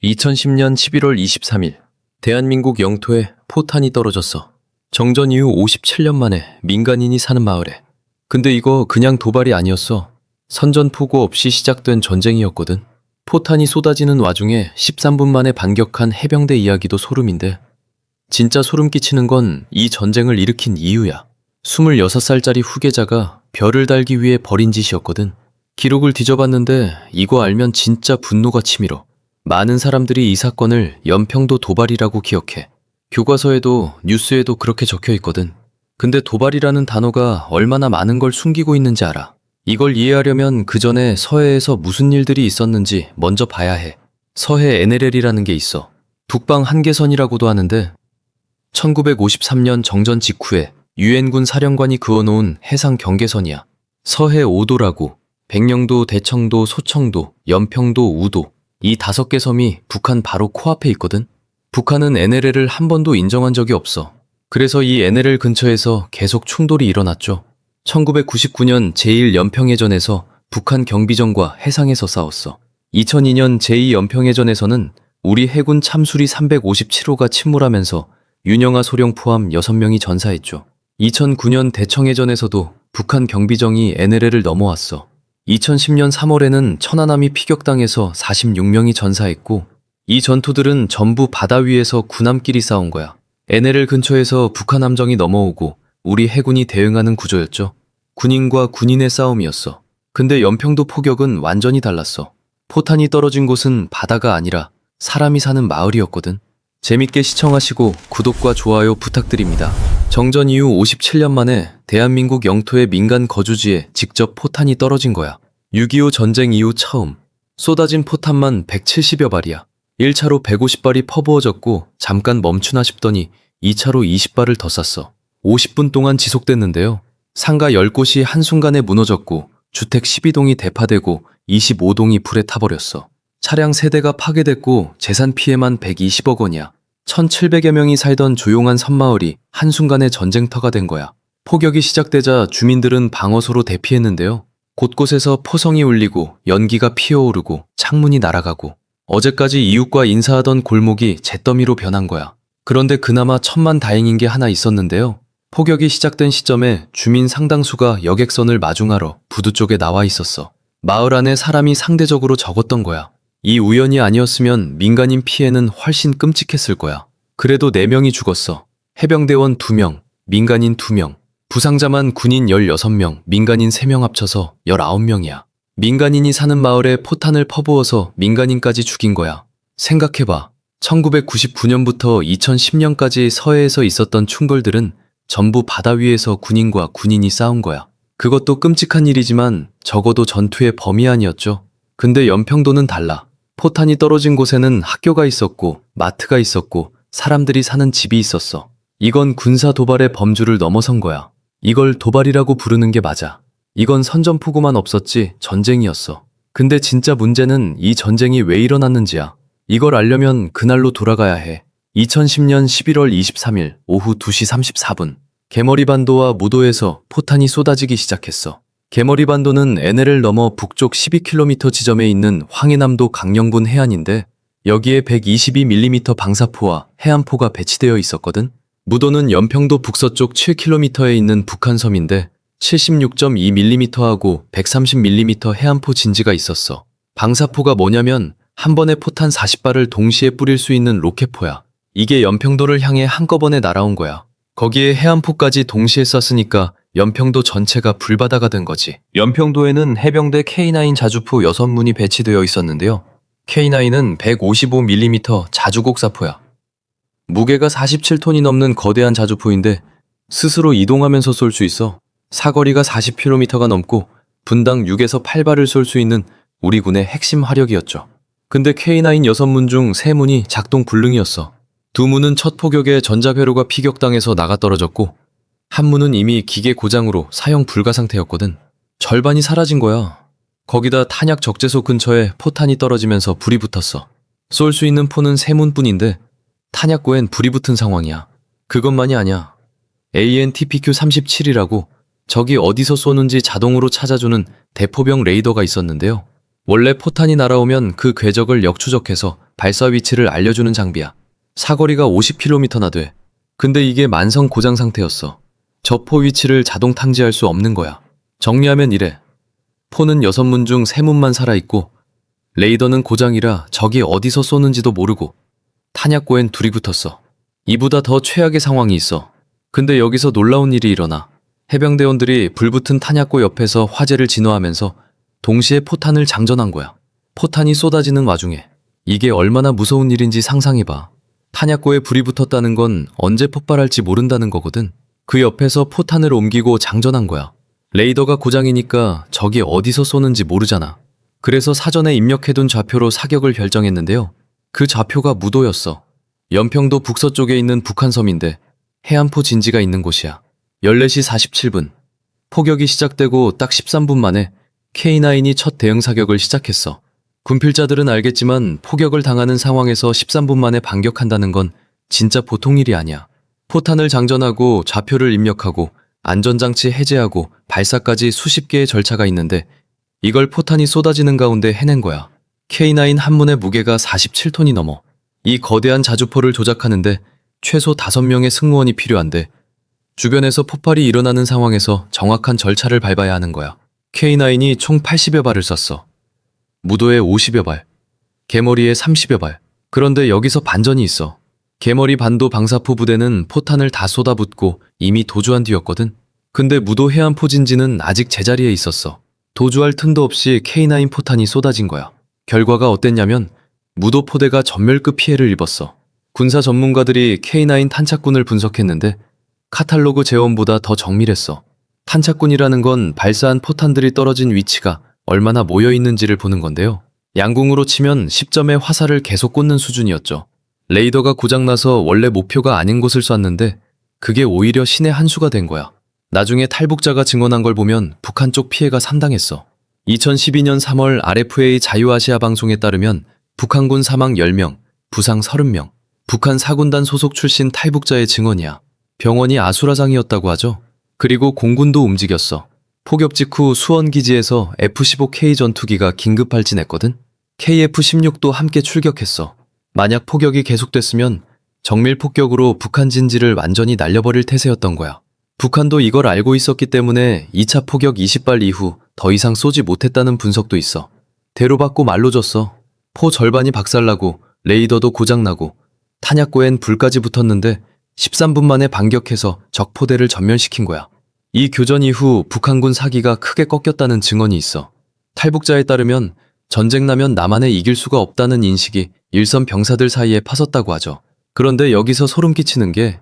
2010년 11월 23일, 대한민국 영토에 포탄이 떨어졌어. 정전 이후 57년 만에 민간인이 사는 마을에. 근데 이거 그냥 도발이 아니었어. 선전포고 없이 시작된 전쟁이었거든. 포탄이 쏟아지는 와중에 13분 만에 반격한 해병대 이야기도 소름인데, 진짜 소름 끼치는 건 이 전쟁을 일으킨 이유야. 26살짜리 후계자가 별을 달기 위해 벌인 짓이었거든. 기록을 뒤져봤는데 이거 알면 진짜 분노가 치밀어. 많은 사람들이 이 사건을 연평도 도발이라고 기억해. 교과서에도 뉴스에도 그렇게 적혀 있거든. 근데 도발이라는 단어가 얼마나 많은 걸 숨기고 있는지 알아. 이걸 이해하려면 그 전에 서해에서 무슨 일들이 있었는지 먼저 봐야 해. 서해 NLL이라는 게 있어. 북방 한계선이라고도 하는데 1953년 정전 직후에 유엔군 사령관이 그어놓은 해상 경계선이야. 서해 5도라고. 백령도, 대청도, 소청도, 연평도, 우도 이 5개 섬이 북한 바로 코앞에 있거든. 북한은 NLL을 한 번도 인정한 적이 없어. 그래서 이 NLL 근처에서 계속 충돌이 일어났죠. 1999년 제1연평해전에서 북한 경비정과 해상에서 싸웠어. 2002년 제2연평해전에서는 우리 해군 참수리 357호가 침몰하면서 윤영아 소령 포함 6명이 전사했죠. 2009년 대청해전에서도 북한 경비정이 NLL을 넘어왔어. 2010년 3월에는 천안함이 피격당해서 46명이 전사했고, 이 전투들은 전부 바다 위에서 군함끼리 싸운 거야. NLL 근처에서 북한 함정이 넘어오고 우리 해군이 대응하는 구조였죠. 군인과 군인의 싸움이었어. 근데 연평도 포격은 완전히 달랐어. 포탄이 떨어진 곳은 바다가 아니라 사람이 사는 마을이었거든. 재밌게 시청하시고 구독과 좋아요 부탁드립니다. 정전 이후 57년 만에 대한민국 영토의 민간 거주지에 직접 포탄이 떨어진 거야. 6.25 전쟁 이후 처음. 쏟아진 포탄만 170여 발이야. 1차로 150발이 퍼부어졌고 잠깐 멈추나 싶더니 2차로 20발을 더 쐈어. 50분 동안 지속됐는데요. 상가 10곳이 한순간에 무너졌고 주택 12동이 대파되고 25동이 불에 타버렸어. 차량 3대가 파괴됐고 재산 피해만 120억 원이야. 1,700여 명이 살던 조용한 섬마을이 한순간에 전쟁터가 된 거야. 포격이 시작되자 주민들은 방어소로 대피했는데요. 곳곳에서 포성이 울리고 연기가 피어오르고 창문이 날아가고 어제까지 이웃과 인사하던 골목이 잿더미로 변한 거야. 그런데 그나마 천만다행인 게 하나 있었는데요. 포격이 시작된 시점에 주민 상당수가 여객선을 마중하러 부두 쪽에 나와 있었어. 마을 안에 사람이 상대적으로 적었던 거야. 이 우연이 아니었으면 민간인 피해는 훨씬 끔찍했을 거야. 그래도 4명이 죽었어. 해병대원 2명, 민간인 2명, 부상자만 군인 16명, 민간인 3명 합쳐서 19명이야. 민간인이 사는 마을에 포탄을 퍼부어서 민간인까지 죽인 거야. 생각해봐. 1999년부터 2010년까지 서해에서 있었던 충돌들은 전부 바다 위에서 군인과 군인이 싸운 거야. 그것도 끔찍한 일이지만 적어도 전투의 범위 아니었죠. 근데 연평도는 달라. 포탄이 떨어진 곳에는 학교가 있었고 마트가 있었고 사람들이 사는 집이 있었어. 이건 군사 도발의 범주를 넘어선 거야. 이걸 도발이라고 부르는 게 맞아. 이건 선전포고만 없었지 전쟁이었어. 근데 진짜 문제는 이 전쟁이 왜 일어났는지야. 이걸 알려면 그날로 돌아가야 해. 2010년 11월 23일 오후 2시 34분. 개머리반도와 무도에서 포탄이 쏟아지기 시작했어. 개머리반도는 NL을 넘어 북쪽 12km 지점에 있는 황해남도 강령분 해안인데 여기에 122mm 방사포와 해안포가 배치되어 있었거든. 무도는 연평도 북서쪽 7km에 있는 북한 섬인데 76.2mm하고 130mm 해안포 진지가 있었어. 방사포가 뭐냐면 한 번에 포탄 40발을 동시에 뿌릴 수 있는 로켓포야. 이게 연평도를 향해 한꺼번에 날아온 거야. 거기에 해안포까지 동시에 쐈으니까 연평도 전체가 불바다가 된 거지. 연평도에는 해병대 K9 자주포 6문이 배치되어 있었는데요. K9은 155mm 자주곡사포야. 무게가 47톤이 넘는 거대한 자주포인데 스스로 이동하면서 쏠 수 있어. 사거리가 40km가 넘고 분당 6에서 8발을 쏠 수 있는 우리 군의 핵심 화력이었죠. 근데 K9 6문 중 3문이 작동 불능이었어. 2문은 첫 포격에 전자회로가 피격당해서 나가떨어졌고 한 문은 이미 기계 고장으로 사용 불가 상태였거든. 절반이 사라진 거야. 거기다 탄약 적재소 근처에 포탄이 떨어지면서 불이 붙었어. 쏠 수 있는 포는 3문뿐인데 탄약고엔 불이 붙은 상황이야. 그것만이 아니야. AN/TPQ-37이라고 적이 어디서 쏘는지 자동으로 찾아주는 대포병 레이더가 있었는데요. 원래 포탄이 날아오면 그 궤적을 역추적해서 발사 위치를 알려주는 장비야. 사거리가 50km나 돼. 근데 이게 만성 고장 상태였어. 저 포 위치를 자동 탐지할 수 없는 거야. 정리하면 이래. 포는 6문 중 3문만 살아있고 레이더는 고장이라 적이 어디서 쏘는지도 모르고 탄약고엔 둘이 붙었어. 이보다 더 최악의 상황이 있어. 근데 여기서 놀라운 일이 일어나. 해병대원들이 불붙은 탄약고 옆에서 화재를 진화하면서 동시에 포탄을 장전한 거야. 포탄이 쏟아지는 와중에. 이게 얼마나 무서운 일인지 상상해봐. 탄약고에 불이 붙었다는 건 언제 폭발할지 모른다는 거거든. 그 옆에서 포탄을 옮기고 장전한 거야. 레이더가 고장이니까 적이 어디서 쏘는지 모르잖아. 그래서 사전에 입력해둔 좌표로 사격을 결정했는데요. 그 좌표가 무도였어. 연평도 북서쪽에 있는 북한섬인데 해안포 진지가 있는 곳이야. 14시 47분. 포격이 시작되고 딱 13분 만에 K9이 첫 대응 사격을 시작했어. 군필자들은 알겠지만 포격을 당하는 상황에서 13분 만에 반격한다는 건 진짜 보통 일이 아니야. 포탄을 장전하고 좌표를 입력하고 안전장치 해제하고 발사까지 수십 개의 절차가 있는데 이걸 포탄이 쏟아지는 가운데 해낸 거야. K9 한 문의 무게가 47톤이 넘어. 이 거대한 자주포를 조작하는데 최소 5명의 승무원이 필요한데 주변에서 폭발이 일어나는 상황에서 정확한 절차를 밟아야 하는 거야. K9이 총 80여 발을 쐈어. 무도에 50여 발, 개머리에 30여 발. 그런데 여기서 반전이 있어. 개머리 반도 방사포 부대는 포탄을 다 쏟아붓고 이미 도주한 뒤였거든. 근데 무도 해안포 진지는 아직 제자리에 있었어. 도주할 틈도 없이 K9 포탄이 쏟아진 거야. 결과가 어땠냐면 무도 포대가 전멸급 피해를 입었어. 군사 전문가들이 K9 탄착군을 분석했는데 카탈로그 재원보다 더 정밀했어. 탄착군이라는 건 발사한 포탄들이 떨어진 위치가 얼마나 모여 있는지를 보는 건데요. 양궁으로 치면 10점의 화살을 계속 꽂는 수준이었죠. 레이더가 고장나서 원래 목표가 아닌 곳을 쐈는데 그게 오히려 신의 한 수가 된 거야. 나중에 탈북자가 증언한 걸 보면 북한 쪽 피해가 상당했어. 2012년 3월 RFA 자유아시아 방송에 따르면 북한군 사망 10명, 부상 30명. 북한 4군단 소속 출신 탈북자의 증언이야. 병원이 아수라장이었다고 하죠. 그리고 공군도 움직였어. 포격 직후 수원기지에서 F-15K 전투기가 긴급 발진했거든. KF-16도 함께 출격했어. 만약 포격이 계속됐으면 정밀 폭격으로 북한 진지를 완전히 날려버릴 태세였던 거야. 북한도 이걸 알고 있었기 때문에 2차 포격 20발 이후 더 이상 쏘지 못했다는 분석도 있어. 대로받고 말로 줬어. 포 절반이 박살나고 레이더도 고장나고 탄약고엔 불까지 붙었는데 13분 만에 반격해서 적포대를 전멸시킨 거야. 이 교전 이후 북한군 사기가 크게 꺾였다는 증언이 있어. 탈북자에 따르면 전쟁 나면 남한에 이길 수가 없다는 인식이 일선 병사들 사이에 파섰다고 하죠. 그런데 여기서 소름 끼치는 게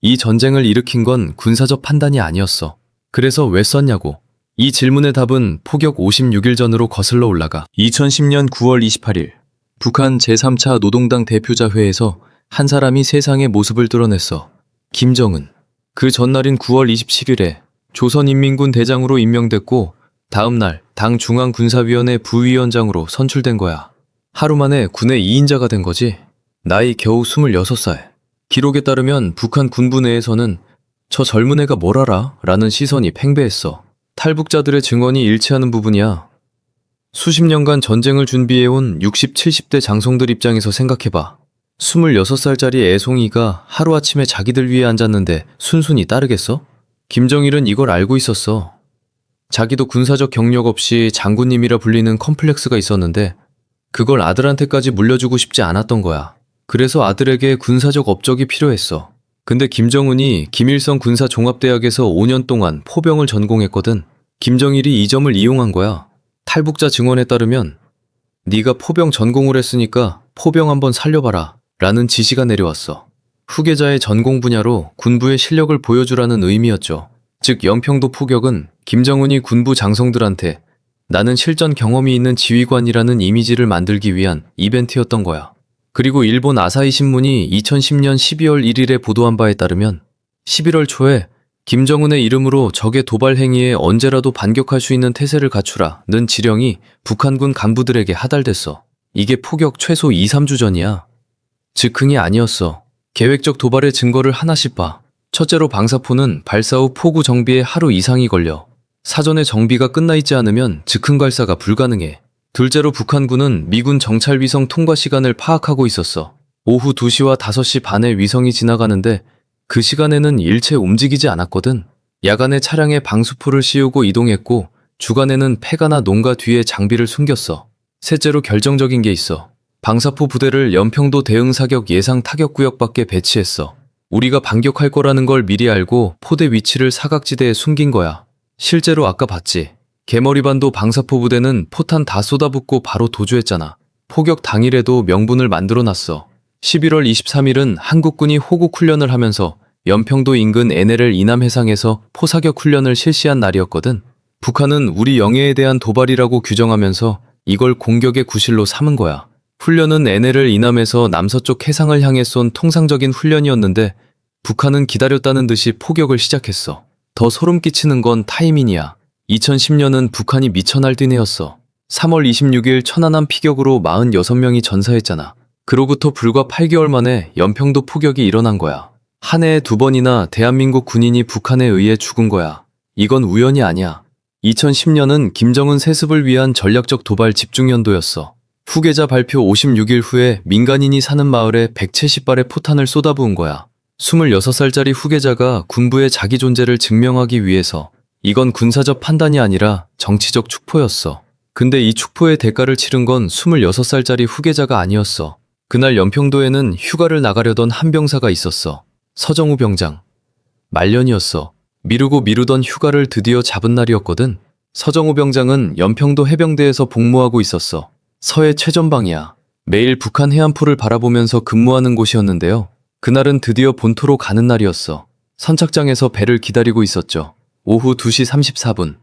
이 전쟁을 일으킨 건 군사적 판단이 아니었어. 그래서 왜 썼냐고. 이 질문의 답은 포격 56일 전으로 거슬러 올라가. 2010년 9월 28일 북한 제3차 노동당 대표자회에서 한 사람이 세상의 모습을 드러냈어. 김정은. 그 전날인 9월 27일에 조선인민군 대장으로 임명됐고 다음날 당 중앙군사위원회 부위원장으로 선출된 거야. 하루 만에 군의 2인자가 된 거지. 나이 겨우 26살. 기록에 따르면 북한 군부 내에서는 저 젊은 애가 뭘 알아? 라는 시선이 팽배했어. 탈북자들의 증언이 일치하는 부분이야. 수십 년간 전쟁을 준비해온 60, 70대 장성들 입장에서 생각해봐. 26살짜리 애송이가 하루아침에 자기들 위에 앉았는데 순순히 따르겠어? 김정일은 이걸 알고 있었어. 자기도 군사적 경력 없이 장군님이라 불리는 컴플렉스가 있었는데 그걸 아들한테까지 물려주고 싶지 않았던 거야. 그래서 아들에게 군사적 업적이 필요했어. 근데 김정은이 김일성 군사종합대학에서 5년 동안 포병을 전공했거든. 김정일이 이 점을 이용한 거야. 탈북자 증언에 따르면 네가 포병 전공을 했으니까 포병 한번 살려봐라 라는 지시가 내려왔어. 후계자의 전공 분야로 군부의 실력을 보여주라는 의미였죠. 즉 연평도 포격은 김정은이 군부 장성들한테 나는 실전 경험이 있는 지휘관이라는 이미지를 만들기 위한 이벤트였던 거야. 그리고 일본 아사히 신문이 2010년 12월 1일에 보도한 바에 따르면 11월 초에 김정은의 이름으로 적의 도발 행위에 언제라도 반격할 수 있는 태세를 갖추라는 지령이 북한군 간부들에게 하달됐어. 이게 포격 최소 2, 3주 전이야. 즉흥이 아니었어. 계획적 도발의 증거를 하나씩 봐. 첫째로 방사포는 발사 후 포구 정비에 하루 이상이 걸려. 사전에 정비가 끝나 있지 않으면 즉흥 발사가 불가능해. 둘째로 북한군은 미군 정찰 위성 통과 시간을 파악하고 있었어. 오후 2시와 5시 반에 위성이 지나가는데 그 시간에는 일체 움직이지 않았거든. 야간에 차량에 방수포를 씌우고 이동했고 주간에는 폐가나 농가 뒤에 장비를 숨겼어. 셋째로 결정적인 게 있어. 방사포 부대를 연평도 대응 사격 예상 타격 구역 밖에 배치했어. 우리가 반격할 거라는 걸 미리 알고 포대 위치를 사각지대에 숨긴 거야. 실제로 아까 봤지? 개머리반도 방사포 부대는 포탄 다 쏟아붓고 바로 도주했잖아. 포격 당일에도 명분을 만들어놨어. 11월 23일은 한국군이 호국 훈련을 하면서 연평도 인근 NLL 이남 해상에서 포사격 훈련을 실시한 날이었거든. 북한은 우리 영해에 대한 도발이라고 규정하면서 이걸 공격의 구실로 삼은 거야. 훈련은 NLL 이남에서 남서쪽 해상을 향해 쏜 통상적인 훈련이었는데 북한은 기다렸다는 듯이 포격을 시작했어. 더 소름 끼치는 건 타이밍이야. 2010년은 북한이 미쳐 날뛴 해였어. 3월 26일 천안함 피격으로 46명이 전사했잖아. 그로부터 불과 8개월 만에 연평도 포격이 일어난 거야. 한 해에 2번이나 대한민국 군인이 북한에 의해 죽은 거야. 이건 우연이 아니야. 2010년은 김정은 세습을 위한 전략적 도발 집중연도였어. 후계자 발표 56일 후에 민간인이 사는 마을에 170발의 포탄을 쏟아부은 거야. 26살짜리 후계자가 군부의 자기 존재를 증명하기 위해서. 이건 군사적 판단이 아니라 정치적 축포였어. 근데 이 축포의 대가를 치른 건 26살짜리 후계자가 아니었어. 그날 연평도에는 휴가를 나가려던 한 병사가 있었어. 서정우 병장. 말년이었어. 미루고 미루던 휴가를 드디어 잡은 날이었거든. 서정우 병장은 연평도 해병대에서 복무하고 있었어. 서해 최전방이야. 매일 북한 해안포를 바라보면서 근무하는 곳이었는데요. 그날은 드디어 본토로 가는 날이었어. 선착장에서 배를 기다리고 있었죠. 오후 2시 34분.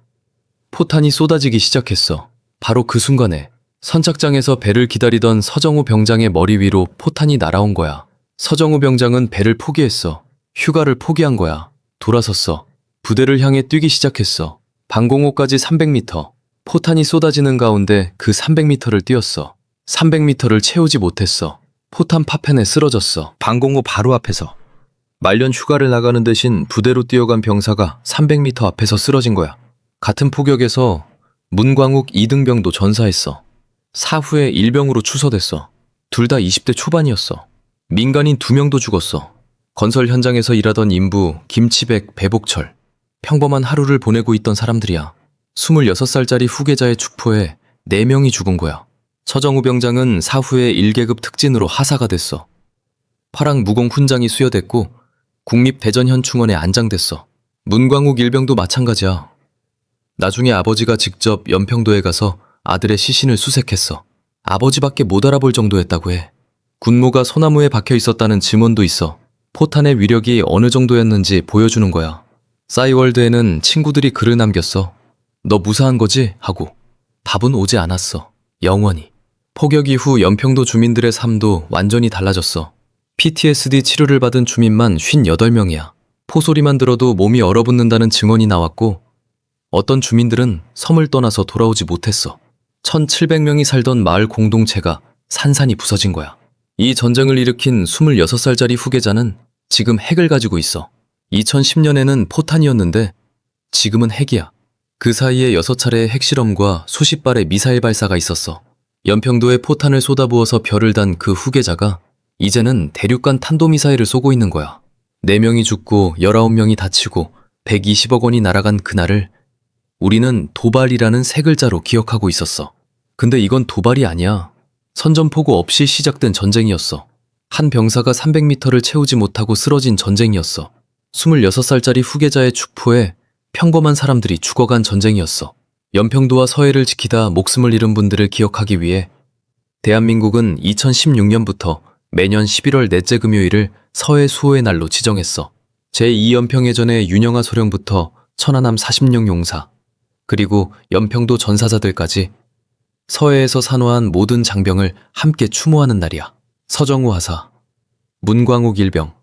포탄이 쏟아지기 시작했어. 바로 그 순간에 선착장에서 배를 기다리던 서정우 병장의 머리 위로 포탄이 날아온 거야. 서정우 병장은 배를 포기했어. 휴가를 포기한 거야. 돌아섰어. 부대를 향해 뛰기 시작했어. 방공호까지 300m. 포탄이 쏟아지는 가운데 그 300m를 뛰었어. 300m를 채우지 못했어. 포탄 파편에 쓰러졌어. 방공호 바로 앞에서. 말년 휴가를 나가는 대신 부대로 뛰어간 병사가 300m 앞에서 쓰러진 거야. 같은 포격에서 문광욱 2등병도 전사했어. 사후에 일병으로 추서됐어. 둘 다 20대 초반이었어. 민간인 2명도 죽었어. 건설 현장에서 일하던 인부 김치백, 배복철. 평범한 하루를 보내고 있던 사람들이야. 26살짜리 후계자의 축포에 4명이 죽은 거야. 서정우 병장은 사후에 1계급 특진으로 하사가 됐어. 파랑 무공 훈장이 수여됐고 국립대전현충원에 안장됐어. 문광욱 일병도 마찬가지야. 나중에 아버지가 직접 연평도에 가서 아들의 시신을 수색했어. 아버지밖에 못 알아볼 정도였다고 해. 군무가 소나무에 박혀 있었다는 증언도 있어. 포탄의 위력이 어느 정도였는지 보여주는 거야. 싸이월드에는 친구들이 글을 남겼어. 너 무사한 거지? 하고. 답은 오지 않았어. 영원히. 포격 이후 연평도 주민들의 삶도 완전히 달라졌어. PTSD 치료를 받은 주민만 58명이야. 포소리만 들어도 몸이 얼어붙는다는 증언이 나왔고 어떤 주민들은 섬을 떠나서 돌아오지 못했어. 1700명이 살던 마을 공동체가 산산이 부서진 거야. 이 전쟁을 일으킨 26살짜리 후계자는 지금 핵을 가지고 있어. 2010년에는 포탄이었는데 지금은 핵이야. 그 사이에 6차례의 핵실험과 수십 발의 미사일 발사가 있었어. 연평도에 포탄을 쏟아부어서 별을 단 그 후계자가 이제는 대륙간 탄도미사일을 쏘고 있는 거야. 4명이 죽고 19명이 다치고 120억 원이 날아간 그날을 우리는 도발이라는 세 글자로 기억하고 있었어. 근데 이건 도발이 아니야. 선전포고 없이 시작된 전쟁이었어. 한 병사가 300m를 채우지 못하고 쓰러진 전쟁이었어. 26살짜리 후계자의 축포에 평범한 사람들이 죽어간 전쟁이었어. 연평도와 서해를 지키다 목숨을 잃은 분들을 기억하기 위해 대한민국은 2016년부터 매년 11월 넷째 금요일을 서해 수호의 날로 지정했어. 제2연평해전의 윤영아 소령부터 천안함 40령 용사, 그리고 연평도 전사자들까지 서해에서 산호한 모든 장병을 함께 추모하는 날이야. 서정우 하사, 문광욱 일병,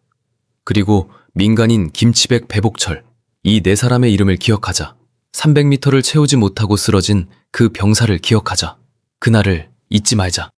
그리고 민간인 김치백, 배복철, 이 4사람의 이름을 기억하자. 300m를 채우지 못하고 쓰러진 그 병사를 기억하자. 그날을 잊지 말자.